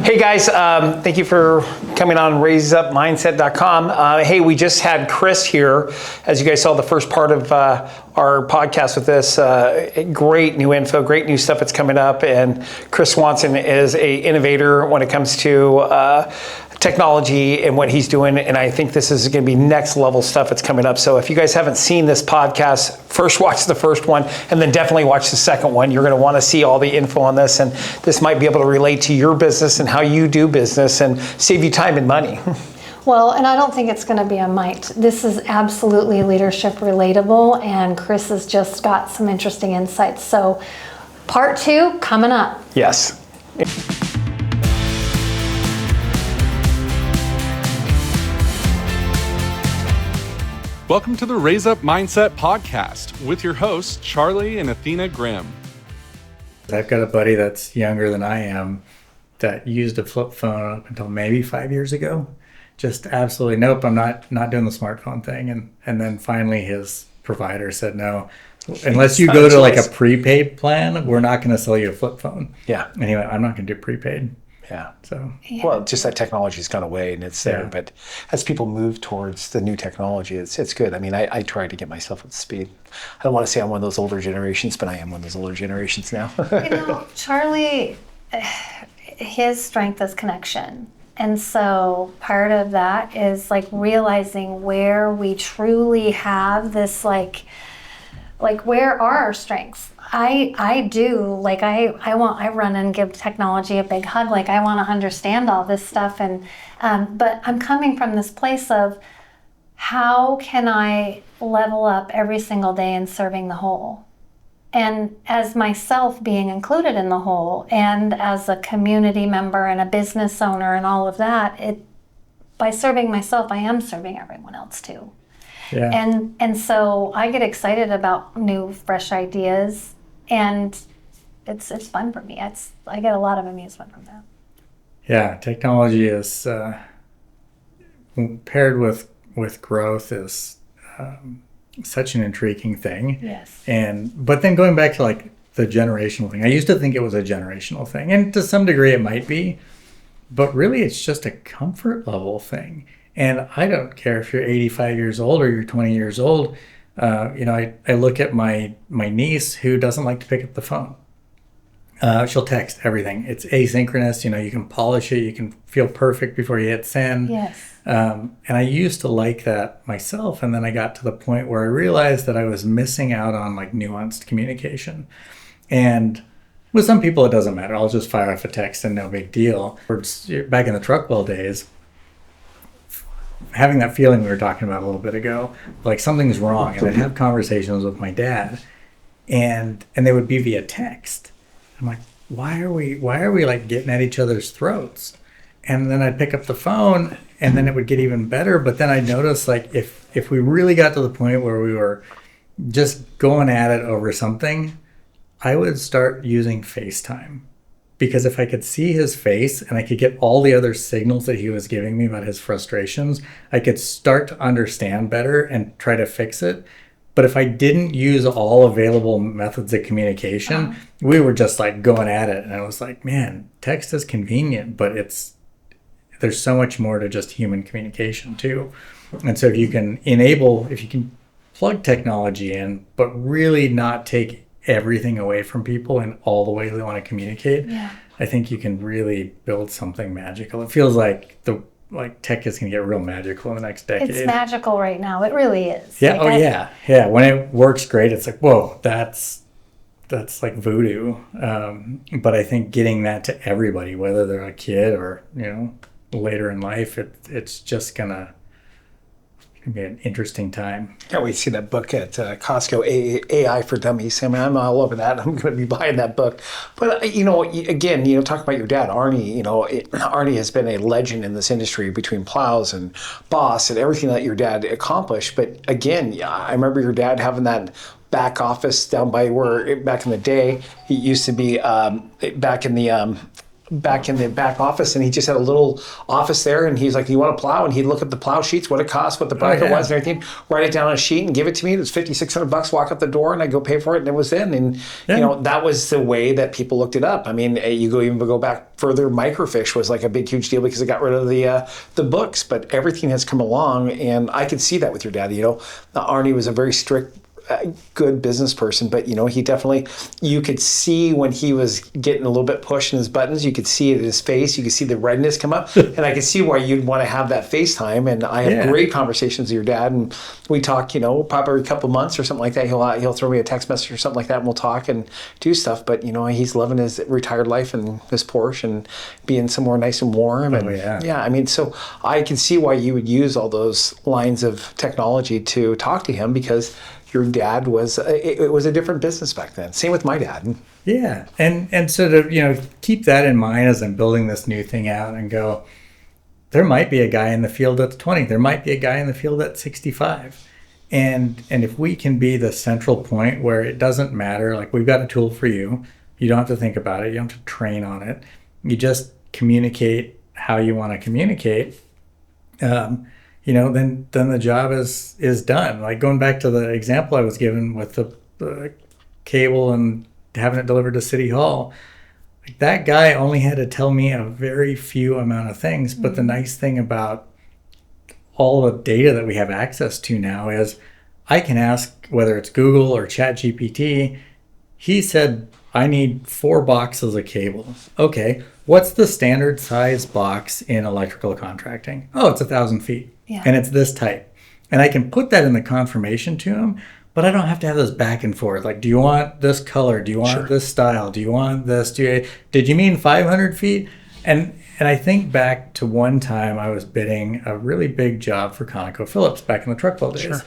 Hey guys, thank you for coming on raiseupmindset.com. Hey, we just had Chris here. As you guys saw the first part of our podcast with this, great new info, great new stuff that's coming up. And Chris Swanson is a innovator when it comes to technology and what he's doing, and I think this is going to be next level stuff that's coming up. So if you guys haven't seen this podcast, first watch the first one and then definitely watch the second one. You're going to want to see all the info on this, and this might be able to relate to your business and how you do business and save you time and money. Well, and I don't think it's going to be a might. This is absolutely leadership relatable, and Chris has just got some interesting insights. So part 2 coming up. Yes. Welcome to the Raise Up Mindset podcast with your hosts, Charlie and Athena Grimm. I've got a buddy that's younger than I am that used a flip phone up until maybe 5 years ago. Just absolutely, nope, I'm not doing the smartphone thing. And then finally his provider said, no, unless you go to like a prepaid plan, we're not going to sell you a flip phone. Yeah. Anyway, I'm not going to do prepaid. Yeah. So, well, just that technology's gone away and it's there. Yeah. But as people move towards the new technology, it's good. I mean, I try to get myself up to speed. I don't want to say I'm one of those older generations, but I am one of those older generations now. Charlie, his strength is connection. And so part of that is like realizing where we truly have this like where are our strengths? I do, like I run and give technology a big hug, like I want to understand all this stuff, and but I'm coming from this place of how can I level up every single day in serving the whole? And as myself being included in the whole, and as a community member and a business owner and all of that, by serving myself, I am serving everyone else too. Yeah. And so I get excited about new, fresh ideas, and it's fun for me. I get a lot of amusement from that. Yeah, technology is paired with growth is such an intriguing thing. Yes. But then going back to like the generational thing, I used to think it was a generational thing, and to some degree it might be, but really it's just a comfort level thing. And I don't care if you're 85 years old or you're 20 years old. I look at my niece who doesn't like to pick up the phone. She'll text everything. It's asynchronous. You can polish it. You can feel perfect before you hit send. Yes. And I used to like that myself. And then I got to the point where I realized that I was missing out on like nuanced communication. And with some people, it doesn't matter. I'll just fire off a text and no big deal. Back in the Truckwell days, having that feeling we were talking about a little bit ago, like something's wrong, and I'd have conversations with my dad, and they would be via text. I'm like, why are we like getting at each other's throats? And then I'd pick up the phone, and then it would get even better. But then I'd notice like if we really got to the point where we were just going at it over something, I would start using FaceTime. Because if I could see his face and I could get all the other signals that he was giving me about his frustrations, I could start to understand better and try to fix it. But if I didn't use all available methods of communication, we were just like going at it. And I was like, man, text is convenient, but there's so much more to just human communication too. And so if you can plug technology in, but really not take everything away from people and all the ways they want to communicate, I think you can really build something magical. It feels like tech is going to get real magical in the next decade. It's magical right now. It really is. Yeah. Yeah. When it works great, it's like, whoa, that's like voodoo. But I think getting that to everybody, whether they're a kid or, later in life, it's just going to be an interesting time. Yeah, we see that book at Costco, AI for Dummies. I mean, I'm all over that. I'm going to be buying that book. But, again, talk about your dad, Arnie. Arnie has been a legend in this industry between plows and Boss and everything that your dad accomplished. But, again, I remember your dad having that back office down by where, back in the day, he used to be back in the back in the back office, and he just had a little office there, and he's like, "You want to plow?" And he'd look at the plow sheets, what it cost, what the bracket was, and everything. Write it down on a sheet and give it to me. It was $5,600. Walk out the door, and I go pay for it, and it was in. And you know, that was the way that people looked it up. I mean, you go back further. Microfiche was like a big, huge deal because it got rid of the books. But everything has come along, and I could see that with your dad. You know, Arnie was a very strict, good business person, but you know, he definitely, you could see when he was getting a little bit pushed in his buttons, you could see it in his face, you could see the redness come up, and I could see why you'd want to have that FaceTime. And I have great conversations with your dad, and we talk, you know, probably every couple of months or something like that. He'll throw me a text message or something like that, and we'll talk and do stuff. But you know, he's loving his retired life and his Porsche and being somewhere nice and warm. And I mean, so I can see why you would use all those lines of technology to talk to him, because your dad was, it was a different business back then. Same with my dad. Yeah. And so to, you know, keep that in mind as I'm building this new thing out and go, there might be a guy in the field that's 20. There might be a guy in the field that's 65. And if we can be the central point where it doesn't matter, like we've got a tool for you, you don't have to think about it. You don't have to train on it. You just communicate how you want to communicate. You know, then the job is done. Like going back to the example I was given with the cable and having it delivered to City Hall, like that guy only had to tell me a very few amount of things. But the nice thing about all the data that we have access to now is I can ask, whether it's Google or ChatGPT, he said, I need 4 boxes of cable. Okay, what's the standard size box in electrical contracting? Oh, it's 1,000 feet. Yeah. And it's this type. And I can put that in the confirmation to him, but I don't have to have this back and forth. Like, do you want this color? Do you want this style? Do you want this? Did you mean 500 feet? And I think back to one time I was bidding a really big job for ConocoPhillips back in the truck build days. Sure.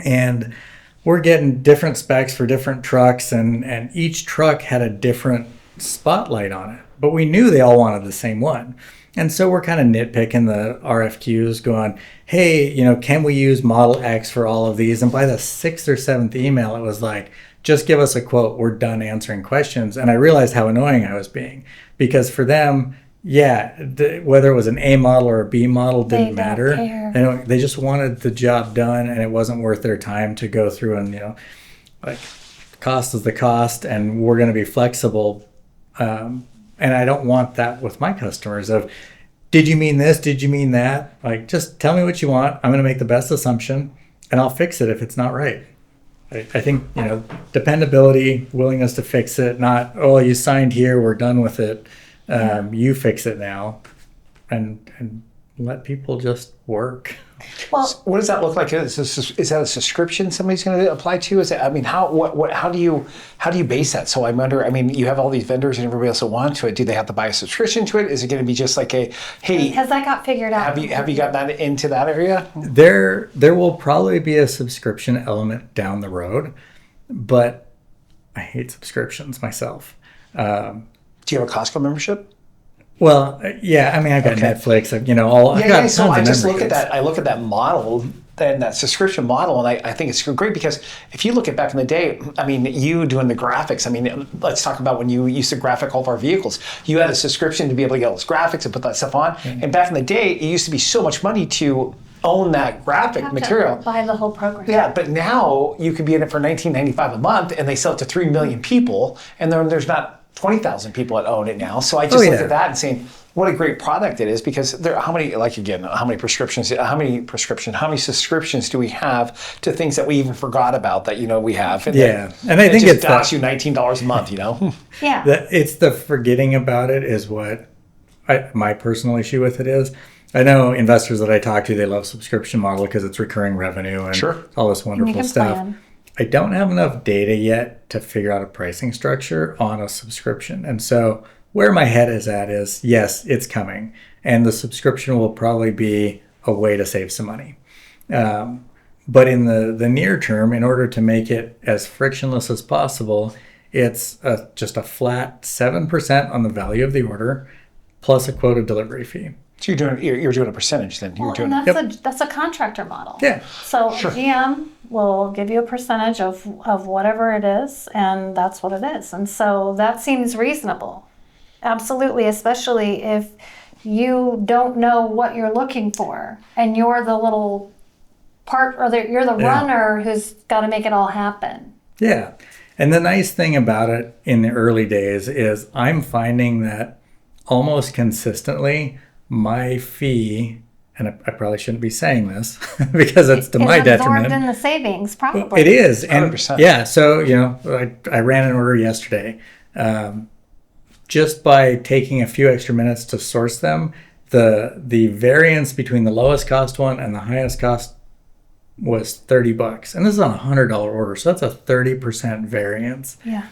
And we're getting different specs for different trucks, and each truck had a different spotlight on it. But we knew they all wanted the same one. And so we're kind of nitpicking the RFQs going, hey, you know, can we use Model X for all of these? And by the 6th or 7th email, it was like, just give us a quote. We're done answering questions. And I realized how annoying I was being, because for them, whether it was an A model or a B model didn't matter. They just wanted the job done, and it wasn't worth their time to go through and, you know, like, cost is the cost, and we're going to be flexible. And I don't want that with my customers of, did you mean this? Did you mean that? Like, just tell me what you want. I'm going to make the best assumption, and I'll fix it if it's not right. I think, you know, dependability, willingness to fix it, not, oh, you signed here, we're done with it. You fix it now, and let people just work. Well, so what does that look like? Is that a subscription somebody's going to apply to? Is it? I mean, how do you base that? So I wonder. I mean, you have all these vendors and everybody else that want to it. Do they have to buy a subscription to it? Is it going to be just like a, hey? Has that got figured out? Have you got that into that area? There will probably be a subscription element down the road, but I hate subscriptions myself. Do you have a Costco membership? Well, yeah. I mean, I've got Netflix. You know, all. Yeah. So I just look at that. I look at that model, and that subscription model, and I think it's great, because if you look at back in the day, I mean, you doing the graphics. I mean, let's talk about when you used to graphic all of our vehicles. You had a subscription to be able to get all those graphics and put that stuff on. Mm-hmm. And back in the day, it used to be so much money to own that graphic material. Buy the whole program. Yeah, but now you can be in it for $19.95 a month, and they sell it to 3 million people, and then there's not 20,000 people that own it now. So I just look at that and saying, what a great product it is, because there, how many subscriptions do we have to things that we even forgot about that, you know, we have? And and I think it just costs you $19 a month, you know? Yeah. It's the forgetting about it is what my personal issue with it is. I know investors that I talk to, they love subscription model because it's recurring revenue and all this wonderful stuff. Plan. I don't have enough data yet to figure out a pricing structure on a subscription. And so where my head is at is, yes, it's coming. And the subscription will probably be a way to save some money. But in the near term, in order to make it as frictionless as possible, it's just a flat 7% on the value of the order plus a quoted delivery fee. So you're doing a percentage then. That's a contractor model. Yeah. So GM will give you a percentage of whatever it is, and that's what it is. And so that seems reasonable. Absolutely, especially if you don't know what you're looking for and you're the little part, or you're the runner who's got to make it all happen. Yeah. And the nice thing about it in the early days is I'm finding that almost consistently my fee, and I probably shouldn't be saying this because it's to my detriment. Absorbed in the savings, probably. It is. And 100%. yeah, so, I ran an order yesterday. Just by taking a few extra minutes to source them, the variance between the lowest cost one and the highest cost was $30. And this is on a $100 order, so that's a 30% variance. Yeah.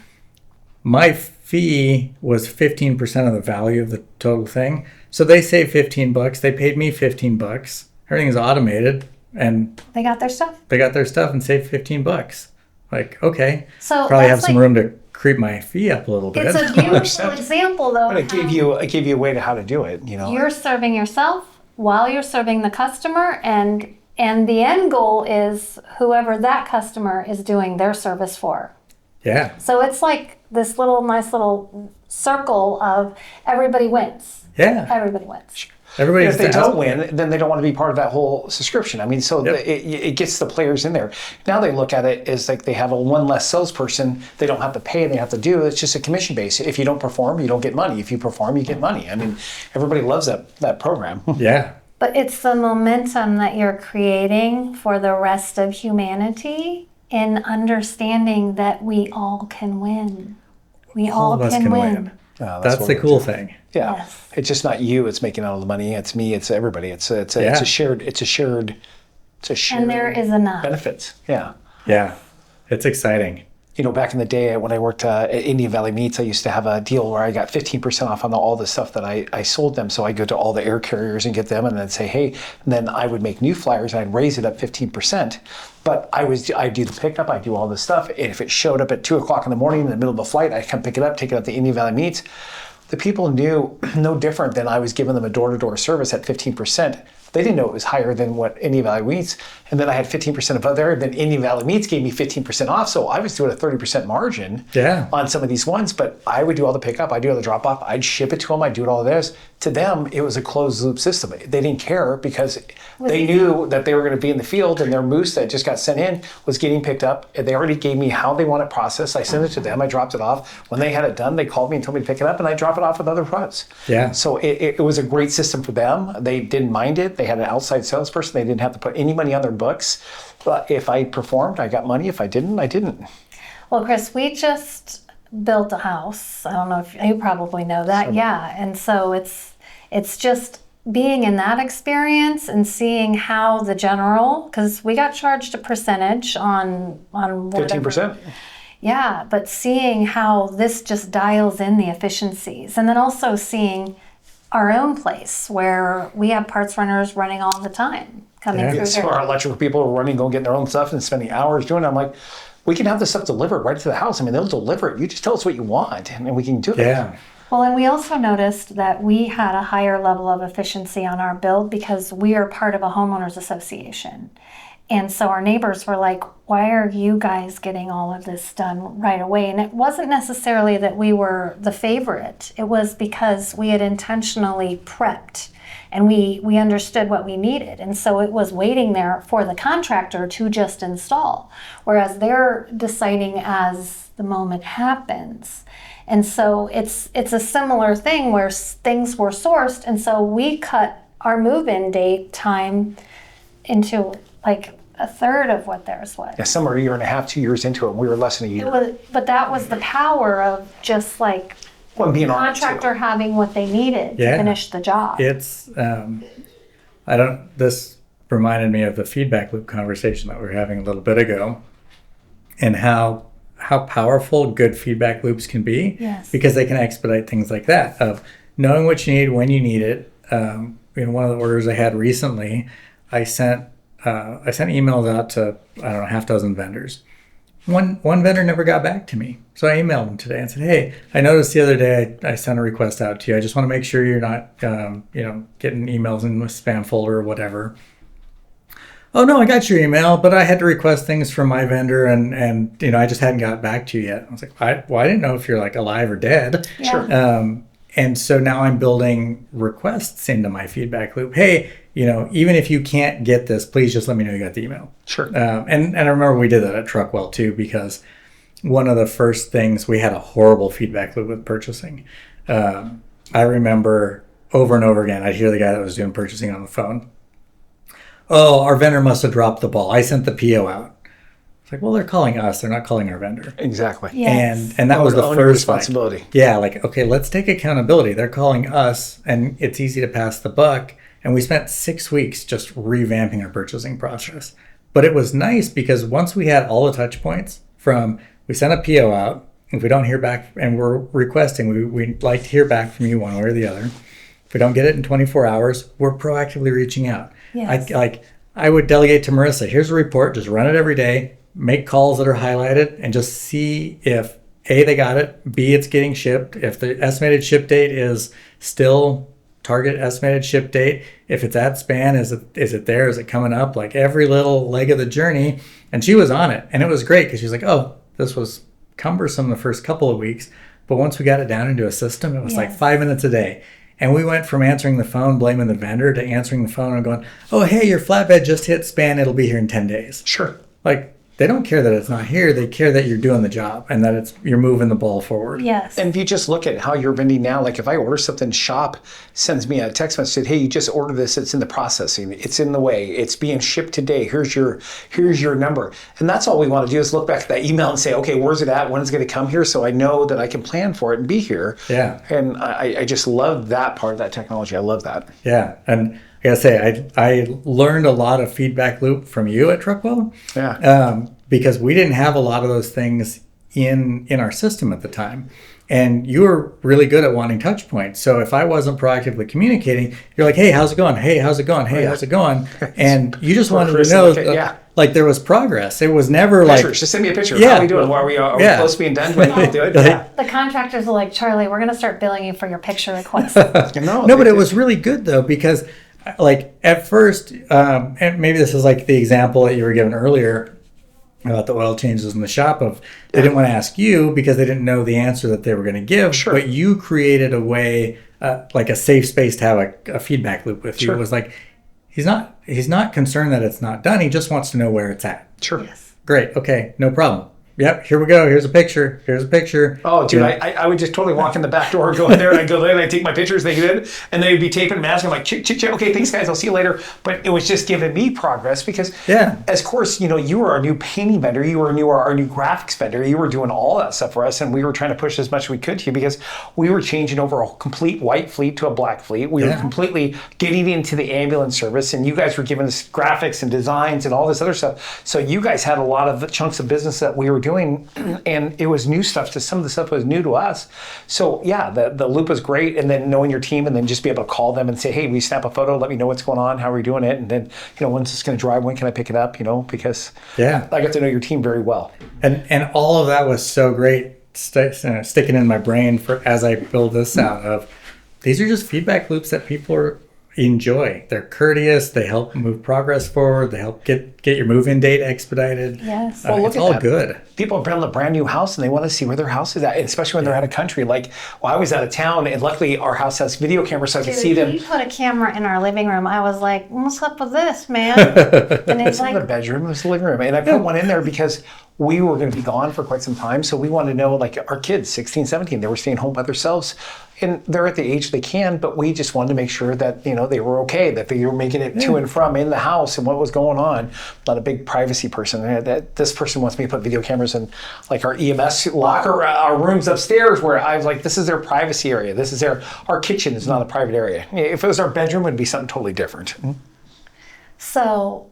My fee was 15% of the value of the total thing. So they saved $15. They paid me $15. Everything's automated, and They got their stuff. they got their stuff and saved $15. Like, okay, So probably have that's some like- room to creep my fee up a little bit. It's a beautiful example, though. But it gave you a way to how to do it, You're serving yourself while you're serving the customer, and the end goal is whoever that customer is doing their service for. Yeah, So it's like this nice little circle of everybody wins. yeah. Everybody wins. Everybody If they has- don't win, then they don't want to be part of that whole subscription. I mean, so Yep. it gets the players in there. Now they look at it as like they have one less salesperson. They don't have to pay, and they have to do. It's just a commission base. If you don't perform, you don't get money. If you perform, you get money. I mean, everybody loves that program. Yeah, But it's the momentum that you're creating for the rest of humanity in understanding that we all can win. We all of us can can win. win. That's what the we're cool doing. thing. Yeah, Yes. it's just not you. It's making all the money. It's me. It's everybody. It's a shared. And there is enough. benefits. Yeah. Yeah, it's exciting. Back in the day when I worked at Indian Valley Meats, I used to have a deal where I got 15% off on all the stuff that I sold them. So I go to all the air carriers and get them and then say, hey, and then I would make new flyers and I'd raise it up 15%. But I'd do the pickup, I'd do all this stuff. And if it showed up at 2:00 in the morning in the middle of a flight, I'd come pick it up, take it up to Indian Valley Meats. The people knew no different than I was giving them a door-to-door service at 15%. They didn't know it was higher than what Indian Valley Meats. And then I had 15% above there. Then Indian Valley Meats gave me 15% off. So I was doing a 30% margin on some of these ones. But I would do all the pickup. I'd do all the drop off. I'd ship it to them. I'd do all of this. To them, it was a closed loop system. They didn't care because they knew that they were going to be in the field and their moose that just got sent in was getting picked up. They already gave me how they want it processed. I sent it to them. I dropped it off. When they had it done, they called me and told me to pick it up, and I drop it off with other products. Yeah. So it was a great system for them. They didn't mind it. They had an outside salesperson. They didn't have to put any money on their books. But if I performed, I got money. If I didn't, I didn't. Well, Chris, we just built a house. I don't know if you probably know that. Yeah. And so it's just being in that experience and seeing how the general, because we got charged a percentage on whatever. 15%. Yeah, but seeing how this just dials in the efficiencies, and then also seeing our own place where we have parts runners running all the time coming through So here. our electrical people are running, going getting their own stuff and spending hours doing it. I'm like, we can have this stuff delivered right to the house. I mean, they'll deliver it. You just tell us what you want and we can do it. Yeah. Well, and we also noticed that we had a higher level of efficiency on our build because we are part of a homeowners association. And so our neighbors were like, why are you guys getting all of this done right away? And it wasn't necessarily that we were the favorite. It was because we had intentionally prepped and we understood what we needed. And so it was waiting there for the contractor to just install, whereas they're deciding as the moment happens. And so it's a similar thing where things were sourced, and so we cut our move-in date time into like a third of what theirs was. Yeah, some are a year and a half, 2 years into it, and we were less than a year. But that was the power of just like Well, being the on it, too. contractor having what they needed to Yeah. finish the job. It's this reminded me of the feedback loop conversation that we were having a little bit ago, and how powerful good feedback loops can be. Yes. Because they can expedite things like that, of knowing what you need when you need it. One of the orders I had recently, I sent emails out to, I don't know, half dozen vendors. One vendor never got back to me. So I emailed him today and said, hey, I noticed the other day I sent a request out to you. I just want to make sure you're not, getting emails in the spam folder or whatever. Oh, no, I got your email, but I had to request things from my vendor and I just hadn't got back to you yet. I was like, I didn't know if you're like alive or dead. Yeah. Sure. And so now I'm building requests into my feedback loop. Hey, even if you can't get this, please just let me know you got the email. Sure. And I remember we did that at Truckwell too, because one of the first things, we had a horrible feedback loop with purchasing. I remember over and over again, I'd hear the guy that was doing purchasing on the phone. Oh, our vendor must have dropped the ball. I sent the PO out. It's like, well, they're calling us. They're not calling our vendor. Exactly. Yes. And that was the Own first responsibility. Okay, let's take accountability. They're calling us, and it's easy to pass the buck. And we spent 6 weeks just revamping our purchasing process. But it was nice because once we had all the touch points from, we sent a PO out, if we don't hear back, and we're requesting, we'd like to hear back from you one way or the other. If we don't get it in 24 hours, we're proactively reaching out. Yes. I would delegate to Marissa, here's a report, just run it every day, make calls that are highlighted, and just see if A, they got it, B, it's getting shipped. If the estimated ship date is still target estimated ship date, if it's at span, is it there? Is it coming up? Like every little leg of the journey. And she was on it. And it was great because she's like, oh, this was cumbersome the first couple of weeks. But once we got it down into a system, it was like 5 minutes a day. And we went from answering the phone, blaming the vendor, to answering the phone and going, oh, hey, your flatbed just hit span. It'll be here in 10 days. Sure. Like, they don't care that it's not here. They care that you're doing the job and that you're moving the ball forward. Yes. And if you just look at how you're vending now, like if I order something, Shop sends me a text message, hey, you just ordered this, it's in the processing, it's in the way, it's being shipped today, here's your number. And that's all we want to do is look back at that email and say, okay, where's it at, when is it going to come here, so I know that I can plan for it and be here. Yeah. And I just love that part of that technology. I love that. Yeah. And I gotta say, I learned a lot of feedback loop from you at Truckwell. Yeah. Because we didn't have a lot of those things in our system at the time. And you were really good at wanting touch points. So if I wasn't proactively communicating, you're like, hey, how's it going? Hey, how's it going? Hey, how's it going? And you just wanted to know like there was progress. It was never Pictures. like, Just send me a picture. Yeah. How are we doing? Are we close to being done? Do we need to do it? The contractors are like, Charlie, we're going to start billing you for your picture requests. No, but it was really good though, because like at first, and maybe this is like the example that you were given earlier about the oil changes in the shop, of they didn't want to ask you because they didn't know the answer that they were going to give. Sure. But you created a way, like a safe space to have a feedback loop with you. Sure. It was like, he's not concerned that it's not done. He just wants to know where it's at. Sure. Yes. Great. Okay. No problem. Yep, here we go. Here's a picture. Here's a picture. Oh, dude, I would just totally walk in the back door, go in there, and I'd go there, and I'd take my pictures, they get in, and they'd be taping, masking, I'm like, chick, chick, chick, okay, thanks, guys, I'll see you later. But it was just giving me progress because, as of course, you were our new painting vendor, you were our new graphics vendor, you were doing all that stuff for us, and we were trying to push as much as we could to you because we were changing over a complete white fleet to a black fleet. We were completely getting into the ambulance service, and you guys were giving us graphics and designs and all this other stuff. So you guys had a lot of the chunks of business that we were doing. And it was new stuff. Some of the stuff was new to us. So yeah, the loop was great. And then knowing your team and then just be able to call them and say, hey, will you snap a photo? Let me know what's going on. How are we doing it? And then, when's this going to drive? When can I pick it up? Because I got to know your team very well. And all of that was so great sticking in my brain for as I build this out of, these are just feedback loops that people enjoy. They're courteous. They help move progress forward. They help get your move-in date expedited. Yes. Well, look it's at all that. Good. People build a brand new house and they want to see where their house is at, especially when they're out of country. Like, I was out of town and luckily our house has video cameras so I can see them. You put a camera in our living room. I was like, what's up with this, man? And it's Not the bedroom, it was the living room. And I put one in there because we were going to be gone for quite some time. So we wanted to know, like, our kids, 16, 17, they were staying home by themselves. And they're at the age they can, but we just wanted to make sure that, they were okay, that they were making it to and from in the house and what was going on. Not a big privacy person. That this person wants me to put video cameras in, like, our EMS locker, our rooms upstairs, where I was like, this is their privacy area. This is our kitchen is not a private area. If it was our bedroom, it would be something totally different. So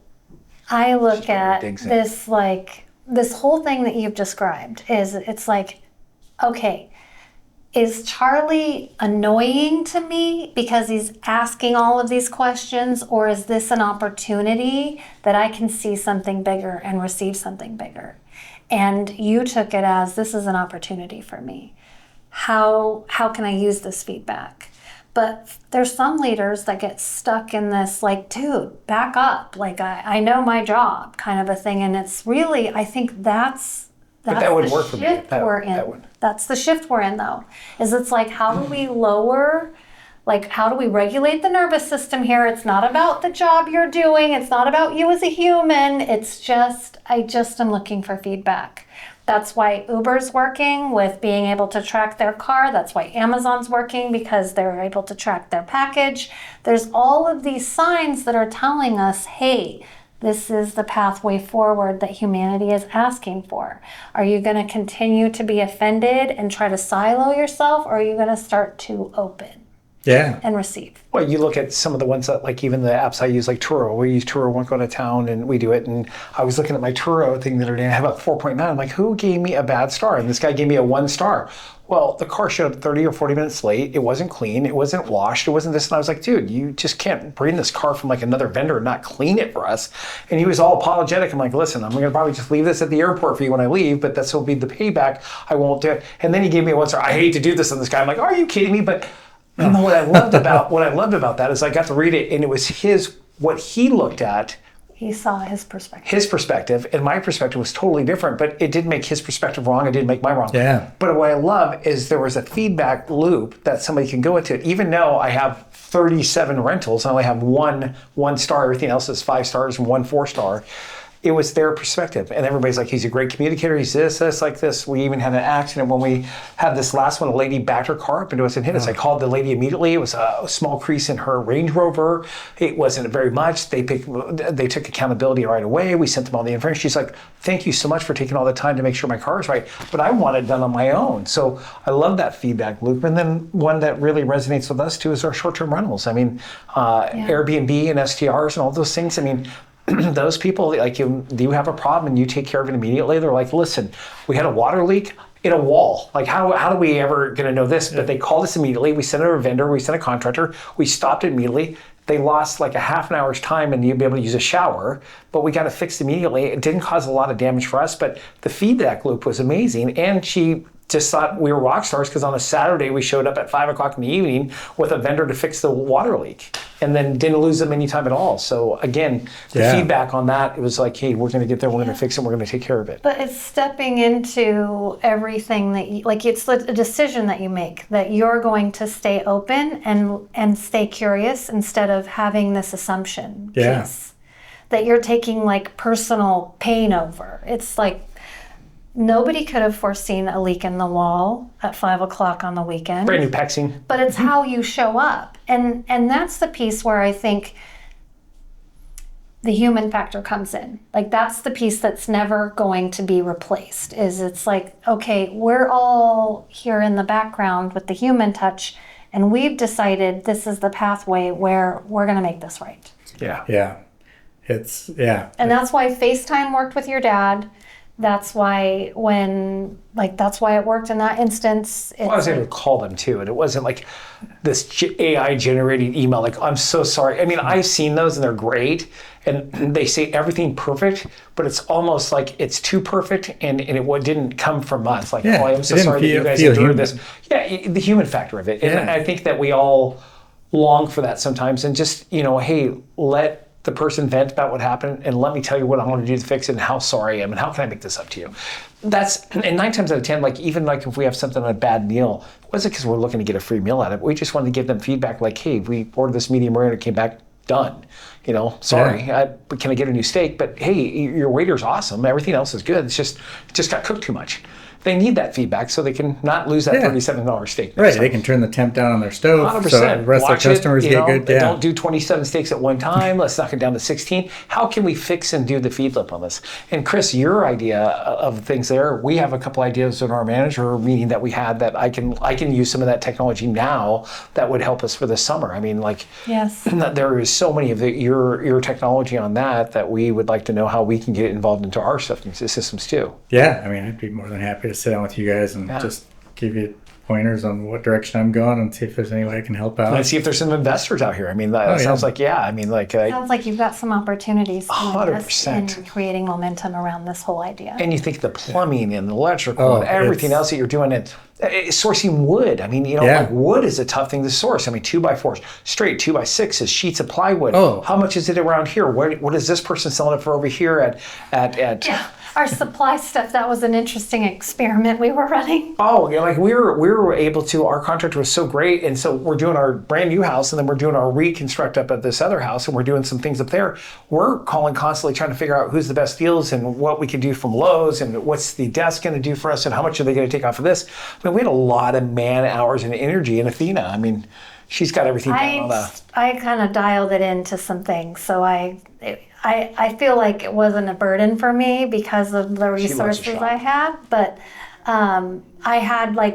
I look at this, like, this whole thing that you've described it's like, okay, is Charlie annoying to me because he's asking all of these questions, or is this an opportunity that I can see something bigger and receive something bigger? And you took it as, this is an opportunity for me. How can I use this feedback? But there's some leaders that get stuck in this, like, dude, back up. Like, I know my job kind of a thing. And it's really, I think that's That's that would the work for me. shift we're in. That would. That's the shift we're in, though. Is it's like, how do we lower, like, how do we regulate the nervous system here? It's not about the job you're doing. It's not about you as a human. It's just, I just am looking for feedback. That's why Uber's working with being able to track their car. That's why Amazon's working because they're able to track their package. There's all of these signs that are telling us, hey, this is the pathway forward that humanity is asking for. Are you going to continue to be offended and try to silo yourself, or are you going to start to open and receive? Well, you look at some of the ones that, like even the apps I use, like Turo. We use Turo, won't go to town, and we do it. And I was looking at my Turo thing the other day, and I have a 4.9. I'm like, who gave me a bad star? And this guy gave me a 1 star. Well, the car showed up 30 or 40 minutes late. It wasn't clean. It wasn't washed. It wasn't this. And I was like, dude, you just can't bring this car from like another vendor and not clean it for us. And he was all apologetic. I'm like, listen, I'm going to probably just leave this at the airport for you when I leave, but this will be the payback. I won't do it. And then he gave me a 1 star. I hate to do this on this guy. I'm like, are you kidding me? But you know what I loved about that is I got to read it, and it was what he looked at. He saw his perspective. His perspective, and my perspective was totally different, but it didn't make his perspective wrong. It didn't make mine wrong. Yeah. But what I love is there was a feedback loop that somebody can go into. Even though I have 37 rentals, I only have one star. Everything else is 5 stars and 1 4-star. It was their perspective. And everybody's like, he's a great communicator. He's this, like this. We even had an accident when we had this last one. A lady backed her car up into us and hit us. I called the lady immediately. It was a small crease in her Range Rover. It wasn't very much. They took accountability right away. We sent them all the information. She's like, thank you so much for taking all the time to make sure my car is right. But I want it done on my own. So I love that feedback loop. And then one that really resonates with us too is our short-term rentals. I mean, Airbnb and STRs and all those things. I mean, those people, like you have a problem and you take care of it immediately. They're like, listen, we had a water leak in a wall. Like, how are we ever going to know this? But they called us immediately. We sent a vendor, we sent a contractor, we stopped it immediately. They lost like a half an hour's time and you'd be able to use a shower, but we got it fixed immediately. It didn't cause a lot of damage for us, but the feedback loop was amazing. And she just thought we were rock stars because on a Saturday we showed up at 5 o'clock in the evening with a vendor to fix the water leak and then didn't lose them any time at all. So again, the feedback on that, it was like, hey, we're going to get there, we're going to fix it, we're going to take care of it. But it's stepping into everything that you, like it's a decision that you make, that you're going to stay open and stay curious instead of having this assumption piece that you're taking like personal pain over. It's like, nobody could have foreseen a leak in the wall at 5 o'clock on the weekend. Brand new PEXing. But it's how you show up. And that's the piece where I think the human factor comes in. Like that's the piece that's never going to be replaced. Is it's like, okay, we're all here in the background with the human touch and we've decided this is the pathway where we're going to make this right. Yeah. Yeah. It's, And that's why FaceTime worked with your dad. That's why that's why it worked in that instance. Well, I was able to call them too, and it wasn't like this AI generated email, like, I'm so sorry. I mean, I've seen those and they're great, and they say everything perfect, but it's almost like it's too perfect and it didn't come from us. Like, oh, I'm so sorry that you guys endured this. Yeah, the human factor of it. And I think that we all long for that sometimes, and just, hey, let the person vent about what happened and let me tell you what I want to do to fix it and how sorry I am and how can I make this up to you. And 9 times out of 10, like even like if we have something on a bad meal, it wasn't because we're looking to get a free meal out of it. We just wanted to give them feedback like, hey, we ordered this medium rare and it came back done. Sorry, can I get a new steak? But hey, your waiter's awesome. Everything else is good. It just got cooked too much. They need that feedback so they can not lose that $37 steak. Right, they can turn the temp down on their stove 100%. so the rest of their customers get good. Don't do 27 steaks at one time. Let's knock it down to 16. How can we fix and do the feed lip on this? And Chris, your idea of things there, we have a couple ideas in our manager meeting that we had that I can use some of that technology now that would help us for this summer. I mean, like, there is so many of your technology on that we would like to know how we can get it involved into our systems too. Yeah, I mean, I'd be more than happy to sit down with you guys and just give you pointers on what direction I'm going and see if there's any way I can help out. And see if there's some investors out here. I mean, that sounds like, sounds like you've got some opportunities to 100% in creating momentum around this whole idea. And you think the plumbing and the electrical and everything else that you're doing, and sourcing wood. I mean, like wood is a tough thing to source. I mean, 2x4s, straight 2x6s, sheets of plywood. How much is it around here? What is this person selling it for over here at Our supply stuff, that was an interesting experiment we were running. Oh, yeah, like we were able to, our contractor was so great. And so we're doing our brand new house and then we're doing our reconstruct up at this other house and we're doing some things up there. We're calling constantly trying to figure out who's the best deals and what we can do from Lowe's and what's the desk going to do for us and how much are they going to take off of this. I mean, we had a lot of man hours and energy in Athena. I mean, she's got everything down on the... I kind of dialed it into some things, so I feel like it wasn't a burden for me because of the resources I had, but I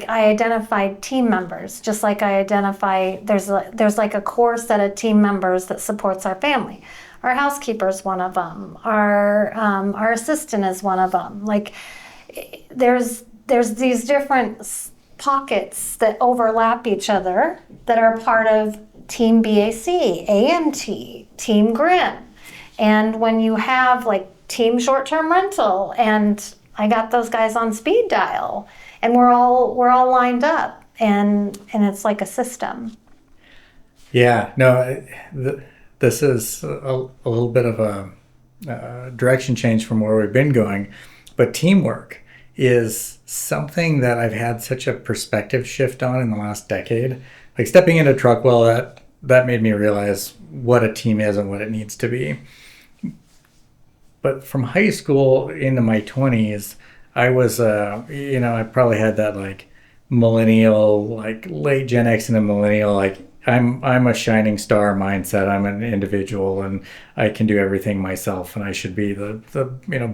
identified team members, just like I identify, there's like a core set of team members that supports our family. Our housekeeper is one of them. Our assistant is one of them. Like there's these different pockets that overlap each other that are part of Team BAC, AMT, Team Grin. And when you have like Team Short-Term Rental, and I got those guys on speed dial, and we're all lined up, and it's like a system. Yeah, no, this is a little bit of a direction change from where we've been going, but teamwork is something that I've had such a perspective shift on in the last decade. Like stepping into Truckwell, that made me realize what a team is and what it needs to be. But from high school into my 20s, I was, I probably had that like millennial, like late Gen X and a millennial, like I'm a shining star mindset. I'm an individual and I can do everything myself and I should be the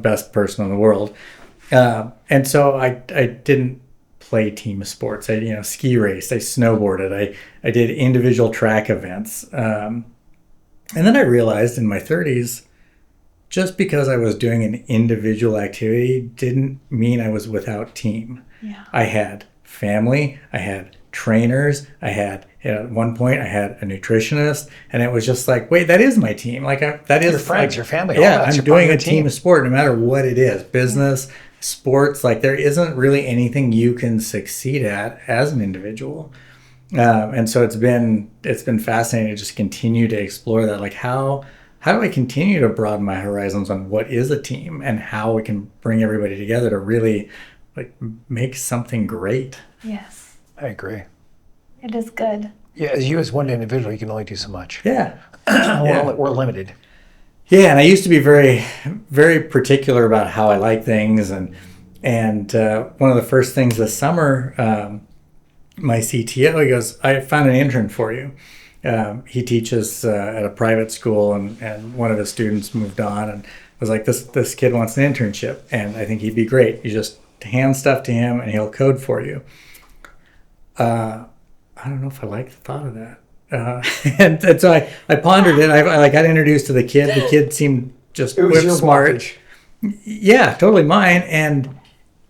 best person in the world. And so I didn't play team sports. I ski raced, I snowboarded, I did individual track events. And then I realized in my 30s, just because I was doing an individual activity didn't mean I was without team. Yeah. I had family, I had trainers, at one point I had a nutritionist, and it was just like, wait, that is my team. Like that is your friends, like, your family. All Yeah, that's I'm your part doing of a the team sport, no matter what it is, business, sports. Like there isn't really anything you can succeed at as an individual. And so it's been fascinating to just continue to explore that. Like how do I continue to broaden my horizons on what is a team and how we can bring everybody together to really like make something great? Yes, I agree. it is good. Yeah, as one individual, you can only do so much. Yeah. We're limited. Yeah, and I used to be very, very particular about how I like things, and one of the first things this summer, my CTO, he goes, "I found an intern for you." He teaches at a private school, and one of his students moved on, and was like, "This kid wants an internship, and I think he'd be great. You just hand stuff to him, and he'll code for you." I don't know if I like the thought of that. And so I pondered it. I got introduced to the kid. The kid seemed just whip smart. Blockage. Yeah, totally mine. And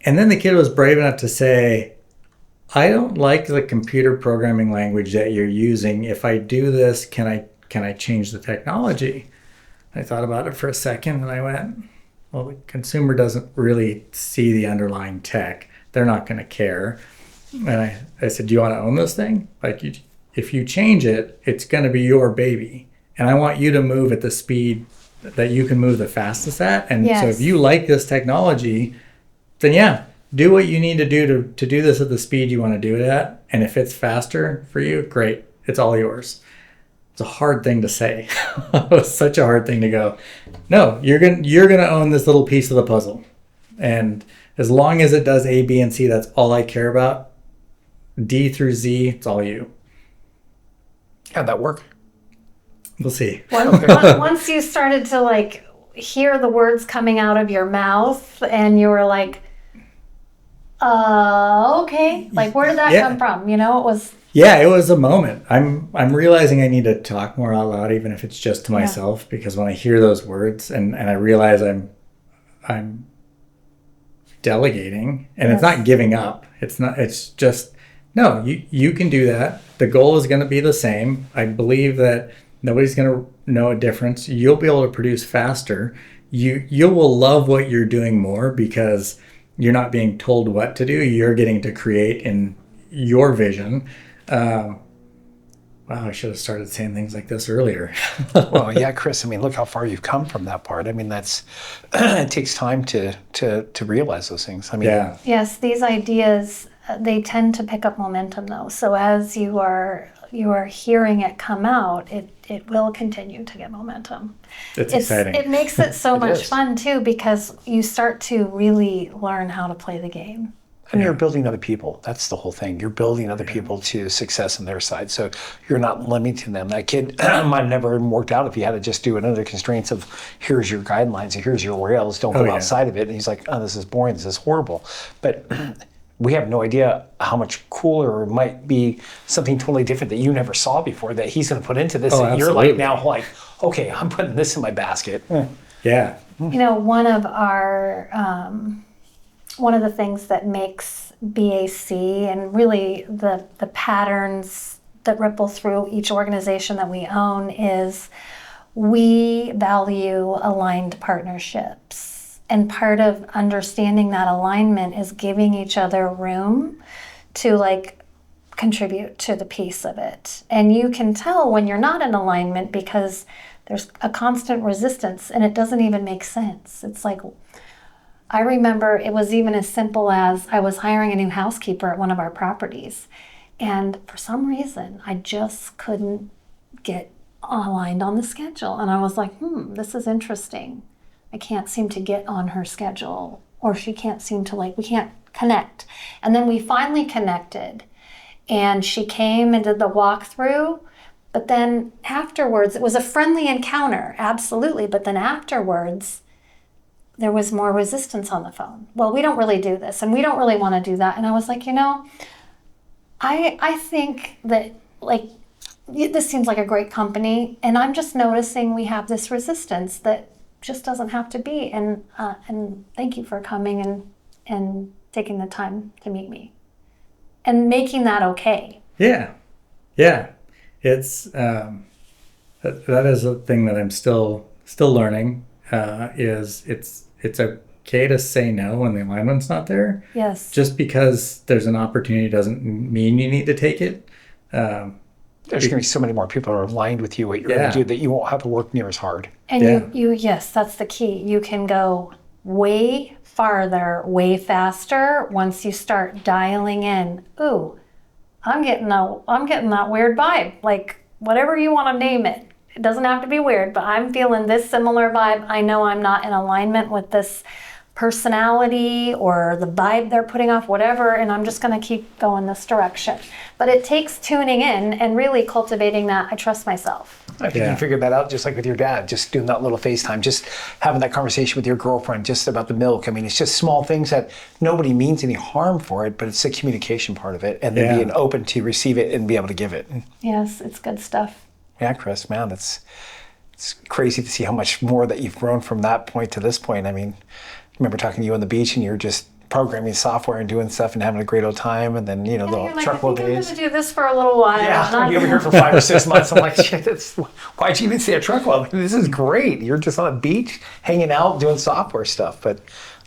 then the kid was brave enough to say, "I don't like the computer programming language that you're using. If I do this, can I change the technology?" I thought about it for a second and I went, well, the consumer doesn't really see the underlying tech. They're not going to care. And I said, "Do you want to own this thing? Like, if you change it, it's going to be your baby. And I want you to move at the speed that you can move the fastest at. And Yes. So if you like this technology, then yeah, do what you need to do to do this at the speed you want to do it at. And if it's faster for you, great. It's all yours." It's a hard thing to say. It was such a hard thing to go, "No, you're gonna own this little piece of the puzzle. And as long as it does A, B, and C, that's all I care about. D through Z, it's all you." How'd that work? We'll see. Once you started to like hear the words coming out of your mouth and you were like, okay, like where did that Yeah. come from? It was, Yeah, it was a moment. I'm realizing I need to talk more out loud, even if it's just to myself, because when I hear those words and I realize I'm delegating, and it's not giving up. It's just, no, you can do that. The goal is going to be the same. I believe that nobody's going to know a difference. You'll be able to produce faster. You will love what you're doing more because you're not being told what to do. You're getting to create in your vision. wow, I should have started saying things like this earlier. Well, yeah, Chris, I mean, look how far you've come from that part. I mean, that's, it takes time to realize those things. I mean, Yeah. Yes, these ideas, they tend to pick up momentum though. So as you are hearing it come out, it will continue to get momentum. It's exciting. It makes it so much is. fun too, because you start to really learn how to play the game. and you're building other people. That's the whole thing. You're building other people to success on their side. So you're not limiting them. That kid might have never even worked out if you had to just do it under the constraints of here's your guidelines and here's your rails. Don't go outside of it. And he's like, oh, this is boring. This is horrible. But we have no idea how much cooler it might be, something totally different that you never saw before that he's going to put into this. And you're like now like, okay, I'm putting this in my basket. Yeah. You know, one of the things that makes BAC and really the patterns that ripple through each organization that we own is we value aligned partnerships. And part of understanding that alignment is giving each other room to like contribute to the piece of it. And you can tell when you're not in alignment because there's a constant resistance and it doesn't even make sense. It's like, I remember it was even as simple as I was hiring a new housekeeper at one of our properties. And for some reason, I just couldn't get aligned on the schedule. And I was like, this is interesting. I can't seem to get on her schedule, or she can't seem to we can't connect. And then we finally connected and she came and did the walkthrough. But then afterwards, it was a friendly encounter, absolutely. But then afterwards, there was more resistance on the phone. Well, we don't really do this and we don't really want to do that. And I was like, I think that this seems like a great company and I'm just noticing we have this resistance that just doesn't have to be. And thank you for coming and taking the time to meet me and making that okay. Yeah. Yeah. It's, that is a thing that I'm still learning, is it's okay to say no when the alignment's not there. Yes. Just because there's an opportunity doesn't mean you need to take it. There's going to be so many more people who are aligned with you, what you're going to do, that you won't have to work near as hard. And yes, that's the key. You can go way farther, way faster once you start dialing in. Ooh, I'm getting that weird vibe. Like whatever you want to name it. It doesn't have to be weird, but I'm feeling this similar vibe. I know I'm not in alignment with this personality or the vibe they're putting off, whatever, and I'm just going to keep going this direction. But it takes tuning in and really cultivating that I trust myself. I think you figured that out just like with your dad, just doing that little FaceTime, just having that conversation with your girlfriend just about the milk. I mean, it's just small things that nobody means any harm for it, but it's the communication part of it and then being open to receive it and be able to give it. Yes, it's good stuff. Yeah, Chris, man, it's crazy to see how much more that you've grown from that point to this point. I mean, I remember talking to you on the beach and you're just programming software and doing stuff and having a great old time. And then, the truckload days. I'm going to do this for a little while. Yeah, I'll be over here for 5 or 6 months. I'm like, shit, why'd you even say a truckload? This is great. You're just on a beach, hanging out, doing software stuff. But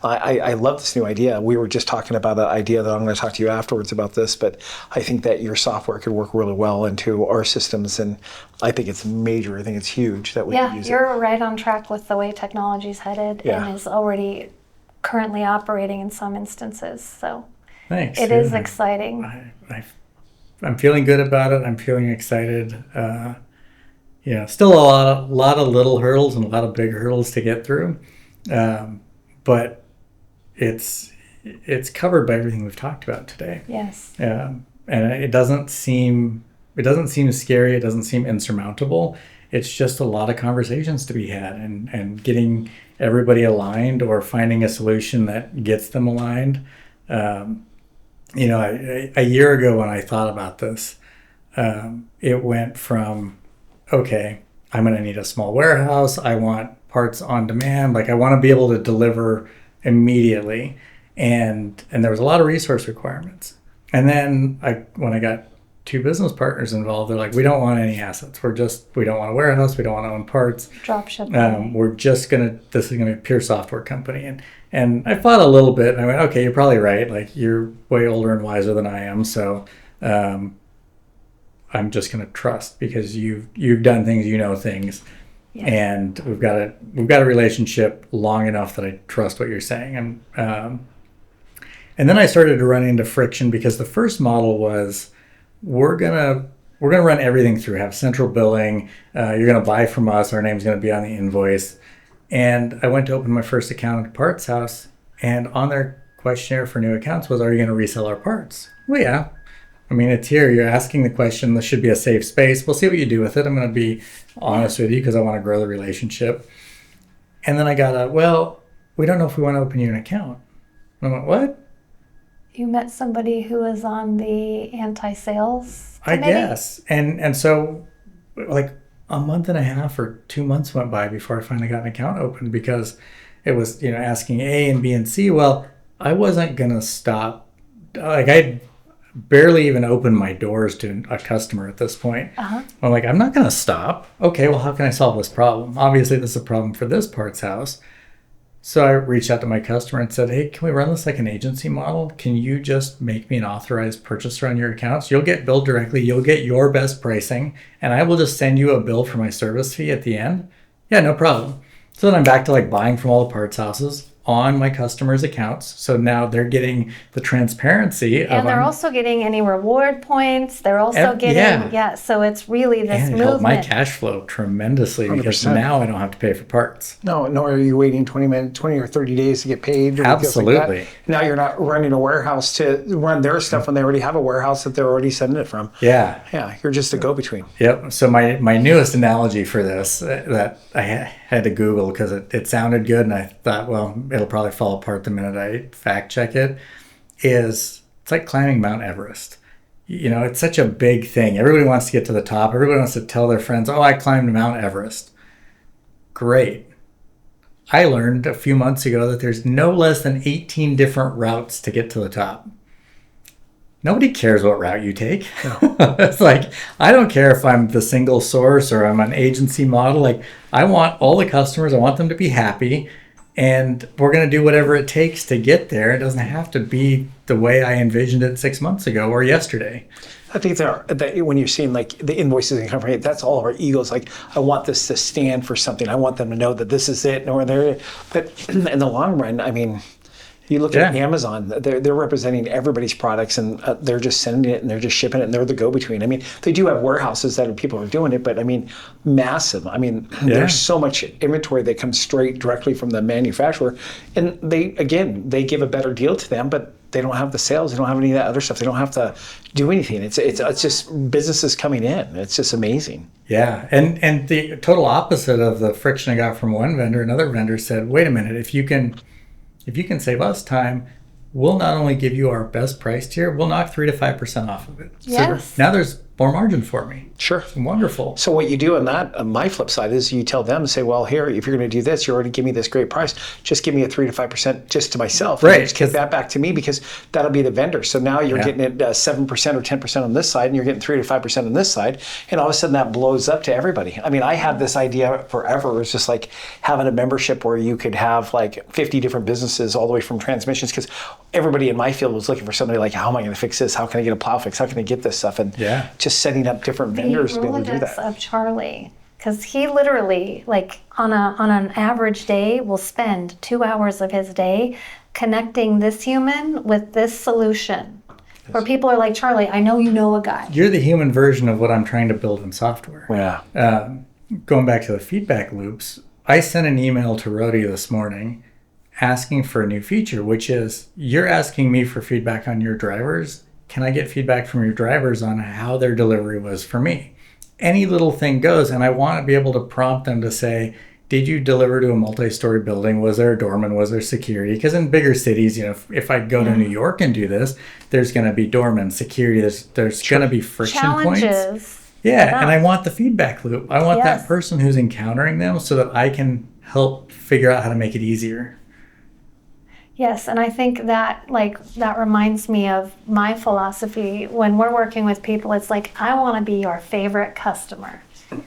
I love this new idea. We were just talking about an idea that I'm going to talk to you afterwards about this, but I think that your software could work really well into our systems, and I think it's major. I think it's huge that we can use it. Yeah, you're right on track with the way technology's headed and is already currently operating in some instances. So thanks. It is exciting. I'm feeling good about it. I'm feeling excited. Still a lot of little hurdles and a lot of big hurdles to get through, but it's covered by everything we've talked about today. Yes. And it doesn't seem scary. It doesn't seem insurmountable. It's just a lot of conversations to be had and getting everybody aligned or finding a solution that gets them aligned. A year ago when I thought about this, it went from, okay, I'm going to need a small warehouse. I want parts on demand. Like I want to be able to deliver immediately. And there was a lot of resource requirements. And then when I got 2 business partners involved, they're like, we don't want any assets. We don't want a warehouse. We don't want to own parts. Drop shipping. This is going to be a pure software company. And I thought a little bit and I went, okay, you're probably right. Like you're way older and wiser than I am. So, I'm just going to trust because you've done things, you know things, Yes. and we've got a relationship long enough that I trust what you're saying. And then I started to run into friction because the first model was we're gonna run everything through, have central billing. You're gonna buy from us. Our name's gonna be on the invoice. And I went to open my first account at Parts House, and on their questionnaire for new accounts was, "Are you gonna resell our parts?" Well, yeah. I mean, it's here. You're asking the question. This should be a safe space. We'll see what you do with it. I'm gonna be honest with you because I want to grow the relationship. And then I got well, we don't know if we want to open you an account. And I went, what? You met somebody who was on the anti-sales I committee? guess. And so like a month and a half or 2 months went by before I finally got an account opened because it was, asking A and B and C. Well, I wasn't going to stop. Like I barely even opened my doors to a customer at this point. Uh-huh. I'm like, I'm not going to stop. Okay, well, how can I solve this problem? Obviously, this is a problem for this parts house. So I reached out to my customer and said, hey, can we run this like an agency model? Can you just make me an authorized purchaser on your accounts? You'll get billed directly. You'll get your best pricing. And I will just send you a bill for my service fee at the end. Yeah, no problem. So then I'm back to like buying from all the parts houses on my customers' accounts. So now they're getting the transparency. And they're also getting any reward points. They're also getting, so it's really this and it helped my movement. cash flow tremendously because 100%. now I don't have to pay for parts. No, are you waiting 20 or 30 days to get paid? Or deals like that? Absolutely. Now you're not running a warehouse to run their stuff when they already have a warehouse that they're already sending it from. Yeah. Yeah, you're just a go-between. Yep. So my newest analogy for this that I had to Google because it sounded good and I thought, well, it'll probably fall apart the minute I fact check it, is it's like climbing Mount Everest. It's such a big thing. Everybody wants to get to the top. Everybody wants to tell their friends, oh, I climbed Mount Everest. Great. I learned a few months ago that there's no less than 18 different routes to get to the top. Nobody cares what route you take. No. It's like, I don't care if I'm the single source or I'm an agency model. Like, I want all the customers, I want them to be happy, and we're going to do whatever it takes to get there. It doesn't have to be the way I envisioned it 6 months ago or yesterday. I think that when you're seeing like the invoices and company, that's all of our egos. Like, I want this to stand for something. I want them to know that this is it. But in the long run, I mean, you look at Amazon, they're representing everybody's products and they're just sending it and they're just shipping it and they're the go-between. I mean, they do have warehouses that people are doing it, but I mean, massive. I mean, there's so much inventory that comes straight directly from the manufacturer. And they give a better deal to them, but they don't have the sales. They don't have any of that other stuff. They don't have to do anything. It's just businesses coming in. It's just amazing. Yeah. And the total opposite of the friction I got from one vendor, another vendor said, wait a minute, if you can save us time, we'll not only give you our best price tier, we'll knock 3 to 5% off of it. Yes. So now there's more margin for me. Sure. It's wonderful. So what you do on that, on my flip side, is you tell them, say, well, here, if you're going to do this, you already give me this great price. Just give me a 3 to 5% just to myself. Right. And just kick that back to me because that'll be the vendor. So now you're getting it 7% or 10% on this side, and you're getting 3 to 5% on this side. And all of a sudden that blows up to everybody. I mean, I had this idea forever. It's just like having a membership where you could have like 50 different businesses all the way from transmissions, because everybody in my field was looking for somebody like, how am I going to fix this? How can I get a plow fix? How can I get this stuff? And just setting up different vendors to be able to do that. Of Charlie, because he literally, like on an average day, will spend 2 hours of his day connecting this human with this solution. Where people are like, Charlie, I know you know a guy. You're the human version of what I'm trying to build in software. Yeah. Going back to the feedback loops, I sent an email to Rody this morning asking for a new feature, which is, you're asking me for feedback on your drivers. Can I get feedback from your drivers on how their delivery was for me? Any little thing goes, and I want to be able to prompt them to say, did you deliver to a multi-story building? Was there a doorman? Was there security? Because in bigger cities, if I go to New York and do this, there's going to be doorman, security, there's going to be friction points. Yeah, and I want the feedback loop. I want that person who's encountering them so that I can help figure out how to make it easier. Yes, and I think that that reminds me of my philosophy when we're working with people. It's like, I want to be your favorite customer.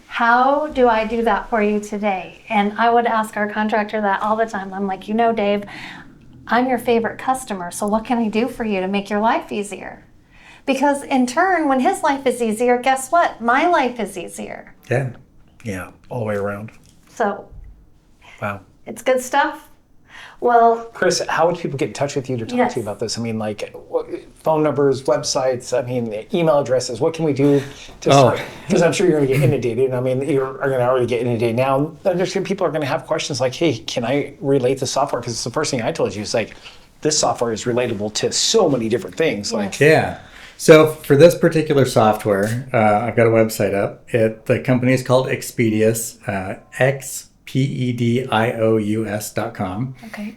How do I do that for you today? And I would ask our contractor that all the time. I'm like, Dave, I'm your favorite customer, so what can I do for you to make your life easier? Because in turn, when his life is easier, guess what? My life is easier. Yeah. Yeah, all the way around. So Wow. it's good stuff. Well, Chris, how would people get in touch with you to talk Yes. to you about this? I mean, like phone numbers, websites, I mean, email addresses. What can we do to start? Because I'm sure you're going to get inundated. I mean, you're going to already get inundated now. People are going to have questions like, hey, can I relate the software? Because the first thing I told you is like, this software is relatable to so many different things. Like, Yeah. So for this particular software, I've got a website up. The company is called Expedius, xpedious.com. okay.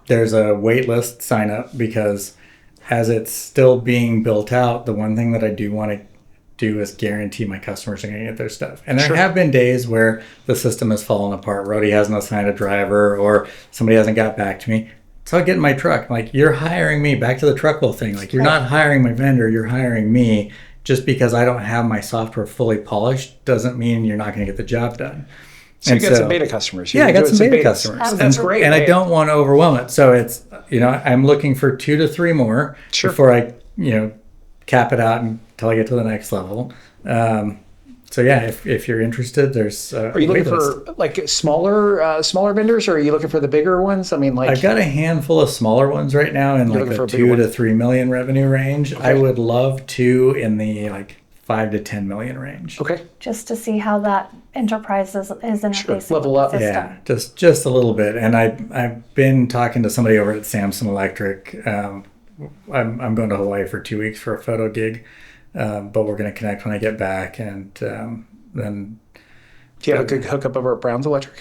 There's a wait list sign up because as it's still being built out, the one thing that I do want to do is guarantee my customers are going to get their stuff. And there have been days where the system has fallen apart. Rody hasn't assigned a driver or somebody hasn't got back to me. So I get in my truck. I'm like, you're hiring me. Back to the truckload thing. Like, you're not hiring my vendor. You're hiring me. Just because I don't have my software fully polished doesn't mean you're not going to get the job done. so you got some beta customers. Yeah, I got doing some beta betas. customers. That's great. And I Hey, don't want to overwhelm it. So it's, I'm looking for 2 to 3 more before I, cap it out until I get to the next level. So yeah, if you're interested, there's Are you looking for like smaller vendors, or are you looking for the bigger ones? I mean, like I've got a handful of smaller ones right now in like looking for the a bigger 2 one? to 3 million revenue range. I would love 2 in the like 5 to 10 million range. okay, Just to see how that enterprise is interfacing Level with up. the system. Yeah, just a little bit. And I've been talking to somebody over at Samson Electric. I'm going to Hawaii for 2 weeks for a photo gig, but we're going to connect when I get back. And then do you have a good hookup over at Brown's Electric?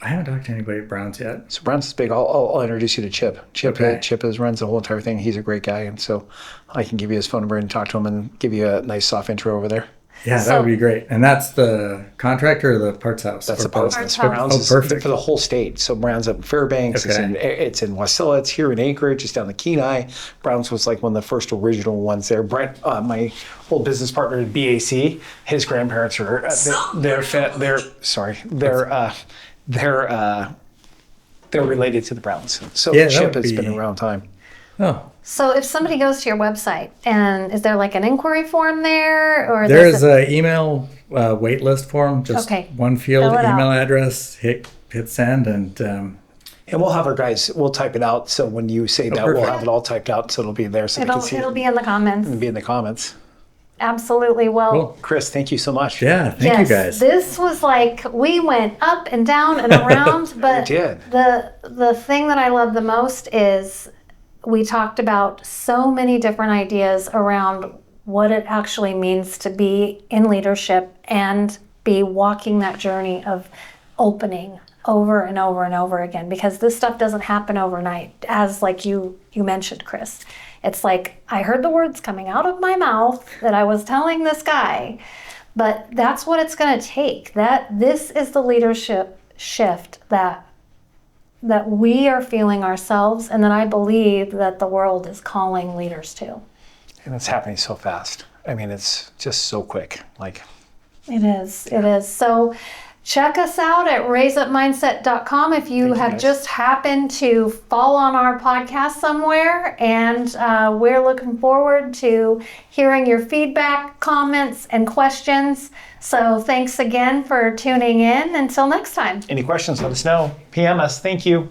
I haven't talked to anybody at Browns yet. So Brown's is big. I'll introduce you to Chip. Chip Okay. runs the whole entire thing. He's a great guy, and so I can give you his phone number and talk to him and give you a nice soft intro over there. Yeah, that would be great. And that's the contractor or the parts house? That's Or the parts. both? Parts Brown's house. is perfect. for the whole state. So Brown's up in Fairbanks. Okay. It's in Wasilla. It's here in Anchorage. It's down the Kenai. Brown's was like one of the first original ones there. Brent, my old business partner at BAC, his grandparents are they're related to the Browns. So Yeah, that Chip would has be- been around time. Oh, So if somebody goes to your website, and is there like an inquiry form there, or there's an email wait list form. Just Okay. one field, Fill it email out. address, hit send, and And we'll have our guys, we'll type it out. So when you say that, we'll perfect. have it all typed out so it'll be there so they can see it'll it be in the comments. and be in the comments. Absolutely. Well, cool. Chris, thank you so much. Yeah, thank you guys. This was like we went up and down and around, but did. the thing that I love the most is we talked about so many different ideas around what it actually means to be in leadership and be walking that journey of opening over and over and over again, because this stuff doesn't happen overnight, as like you mentioned, Chris. It's like I heard the words coming out of my mouth that I was telling this guy, but that's what it's going to take. This is the leadership shift that we are feeling ourselves, and that I believe that the world is calling leaders to. And it's happening so fast. I mean, it's just so quick. Like, It is. So check us out at raiseupmindset.com if you have guys. just happened to fall on our podcast somewhere. And we're looking forward to hearing your feedback, comments, and questions. So thanks again for tuning in. Until next time. any questions, let us know. PM us. Thank you.